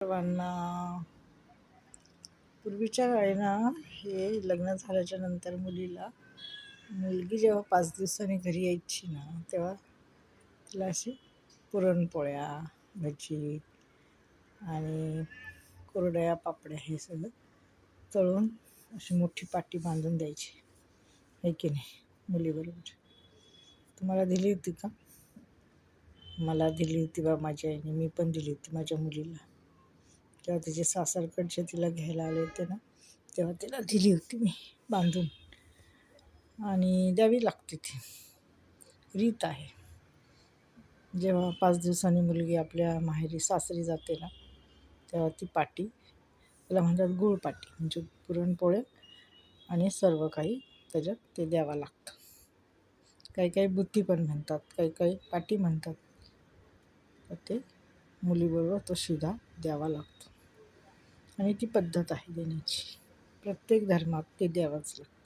सर्वांना पूर्वीच्या काळी ना, हे लग्न झाल्याच्या नंतर मुलगी जेव्हा 5 दिवसांनी घरी यायची ना, तेव्हा तिला अशी पुरणपोळ्या, भजी आणि कुरडया, पापड्या हे सगळं तळून अशी मोठी पाटी बांधून द्यायची, आहे की नाही, मुलीबरोबर. तुम्हाला दिली होती का? मला दिली होती बा माझ्या आईने. मी पण दिली होती माझ्या मुलीला. जेव्हा तिचे सासरकडचे तिला घ्यायला आले होते ना, तेव्हा तिला दिली होती मी बांधून. आणि द्यावी लागते, ती रीत आहे. जेव्हा 5 दिवसांनी मुलगी आपल्या माहेरी सासरी जाते ना, तेव्हा ती पाटी, त्याला म्हणतात गुळपाटी, म्हणजे पुरणपोळ्या आणि सर्व काही त्याच्यात ते द्यावं लागतं. काही काही बुत्ती पण म्हणतात, काही काही पाटी म्हणतात. तर ते मुलीबरोबर तो शिधा द्यावा लागतो आणि ती पद्धत आहे देण्याची. प्रत्येक धर्मात ते द्यावंच लागतं.